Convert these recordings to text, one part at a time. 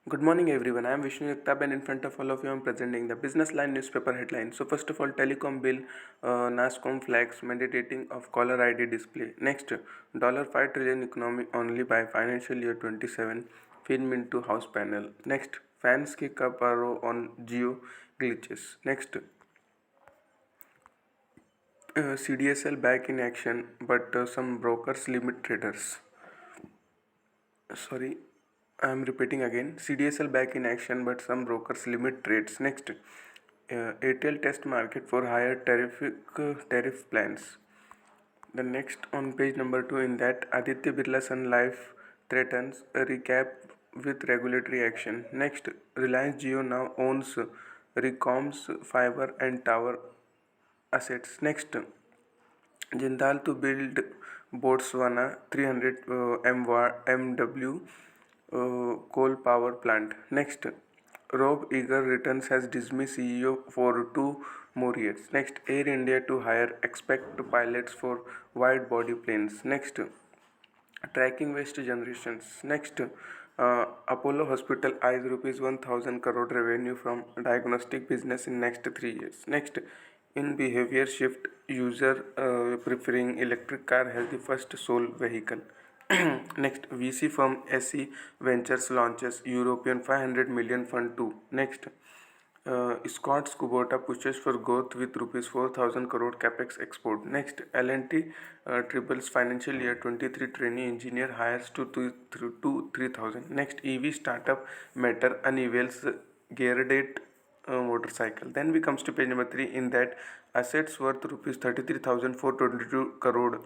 Good morning, everyone. I am Vishnu Yuktab, and in front of all of you, I am presenting the Business Line newspaper headline. So, first of all, Telecom Bill, NASCOM flags mandating of caller ID display. Next, $5 trillion economy only by financial year 27. Film into House panel. Next, fans kick up arrow on Geo glitches. Next, CDSL back in action, but some brokers limit traders. Sorry, I am repeating again. CDSL back in action, but some brokers limit trades. Next, Airtel test market for higher tariff plans. The next on page number 2, in that Aditya Birla Sun Life threatens a recap with regulatory action. Next, Reliance Jio now owns Recom's fiber and tower assets. Next, Jindal to build Botswana 300 MW coal power plant. Next, Rob Eager returns as Disney CEO for 2 more years. Next, Air India to hire expect pilots for wide body planes. Next, tracking waste generations. Next, Apollo Hospital eyes rupees 1000 crore revenue from diagnostic business in next 3 years. Next, in behavior shift, user preferring electric car has the first sole vehicle. Next, VC firm SE Ventures launches European 500 million fund too. Next, Scott Kubota pushes for growth with rupees 4,000 crore capex export. Next, L&T triples financial year 23 trainee engineer hires to 3,000. Next, EV startup Matter unveils geared motorcycle. Then we comes to page number 3, in that assets worth rupees 33,422 crore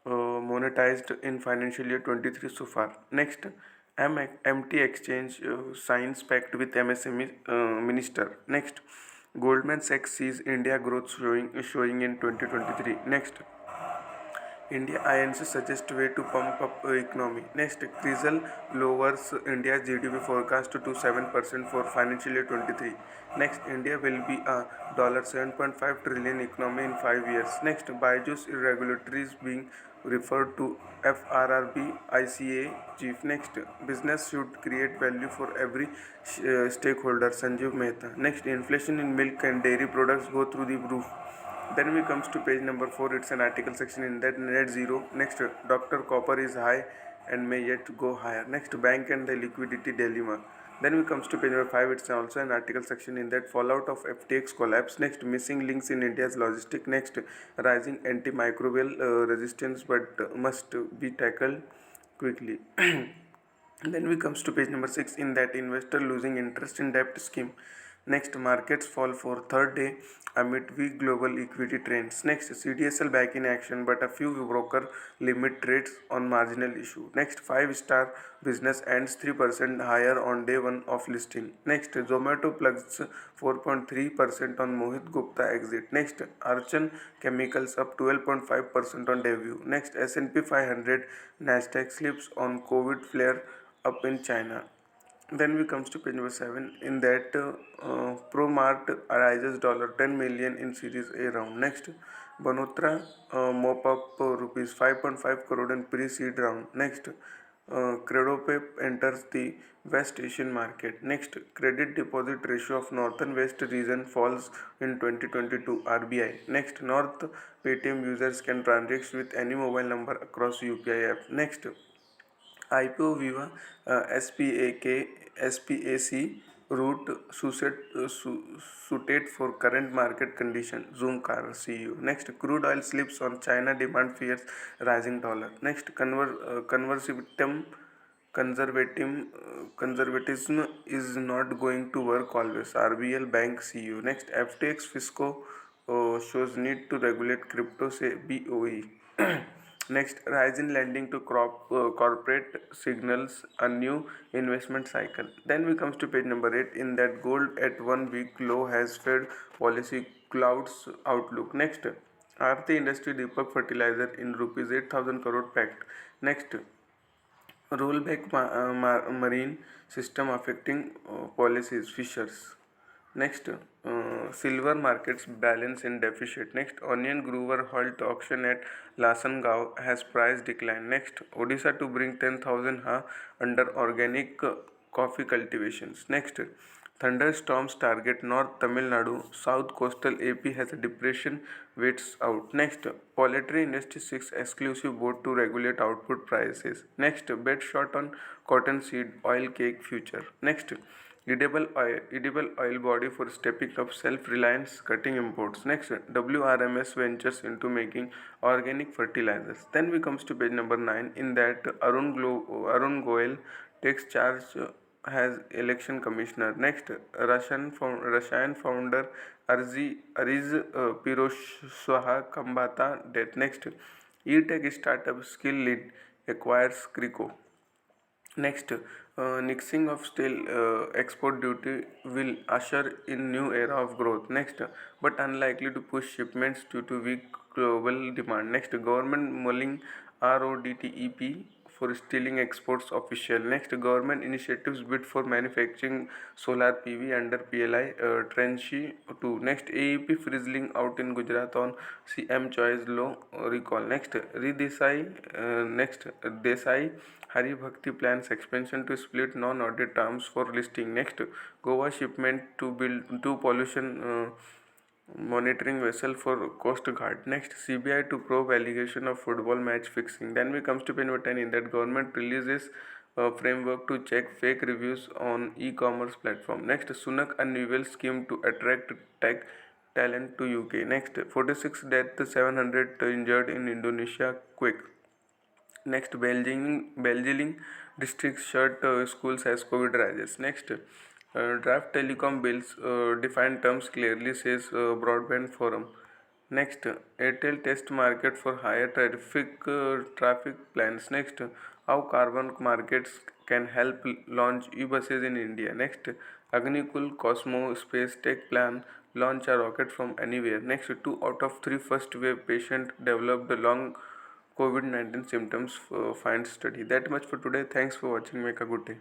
monetized in financial year 23 so far. Next, MT Exchange signs pact with MSME minister. Next, Goldman Sachs sees India growth showing in 2023. Next, India INC suggests way to pump up economy. Next, CRISIL lowers India's GDP forecast to 7% for financial year 23. Next, India will be a $7.5 trillion economy in 5 years. Next, Byju's irregularities being referred to FRRB ICA chief. Next, business should create value for every stakeholder. Sanjeev Mehta. Next, inflation in milk and dairy products go through the roof. Then we comes to page number 4. It's an article section in that net zero. Next, Dr. Copper is high and may yet go higher. Next, bank and the liquidity dilemma. Then we comes to page number 5. It's also an article section in that fallout of FTX collapse. Next, missing links in India's logistic. Next, rising antimicrobial resistance but must be tackled quickly. Then we comes to page number 6, in that investor losing interest in debt scheme. Next, markets fall for third day amid weak global equity trends. Next, CDSL back in action, but a few broker limit trades on marginal issue. Next, 5-star business ends 3% higher on day 1 of listing. Next, Zomato plugs 4.3% on Mohit Gupta exit. Next, Archan Chemicals up 12.5% on debut. Next, S&P 500 Nasdaq slips on COVID flare up in China. Then we comes to page number 7, in that ProMart arises $10 million in Series A round. Next, Banotra mop up rupees 5.5 crore in pre-seed round. Next, Credope enters the West Asian market. Next, credit deposit ratio of Northern West region falls in 2022 RBI. Next, North Paytm users can transact with any mobile number across UPI app. Next, IPO Viva SPAC route suited for current market condition. Zoom Car CEO. Next, crude oil slips on China demand fears rising dollar. Next, conservatism is not going to work always. RBL Bank CEO. Next, FTX Fisco shows need to regulate crypto, say BOE. Next, rise in lending to corporate signals a new investment cycle. Then we comes to page number 8, in that gold at 1 week low has fed policy clouds outlook. Next, Aarti Industry Deepak Fertilizer in rupees 8,000 crore pact. Next, rollback marine system affecting policies fishers. Next, silver markets balance in deficit. Next, onion grower halt auction at Lasangao has price decline. Next, Odisha to bring 10,000 ha under organic coffee cultivations. Next, thunderstorms target North Tamil Nadu, South Coastal AP has a depression waits out. Next, poultry industry seeks exclusive board to regulate output prices. Next, bet shot on cottonseed oil cake future. Next, edible oil body for stepping up self-reliance, cutting imports. Next, WRMS ventures into making organic fertilizers. Then we comes to page number 9. In that, Arun Goel takes charge as election commissioner. Next, Russian founder Ariz Piroswaha Kambata death. Next, e-tech startup skill lead acquires Crico. Next, nixing of steel export duty will usher in new era of growth. Next, but unlikely to push shipments due to weak global demand. Next, government mulling RODTEP for stealing exports official. Next, government initiatives bid for manufacturing solar PV under PLI Trenchi 2. Next, AEP frizzling out in Gujarat on CM choice law recall. Next, Desai Hari Bhakti plans expansion to split non-audit terms for listing. Next, Goa shipment to build two pollution monitoring vessel for Coast Guard. Next, CBI to probe allegation of football match fixing. Then we comes to page number 10. In that, government releases a framework to check fake reviews on e-commerce platform. Next, Sunak unveils scheme to attract tech talent to UK. Next, 46 death, 700 injured in Indonesia quake. Next, Belgiling district shut schools as COVID rises. Next, draft telecom bills define terms clearly, says broadband forum. Next, Airtel test market for higher traffic plans. Next, how carbon markets can help launch e-buses in India. Next, Agnikul Cosmo Space Tech plan launch a rocket from anywhere. Next, 2 out of 3 first wave patient developed long COVID-19 symptoms find study. That much for today. Thanks for watching. Make a good day.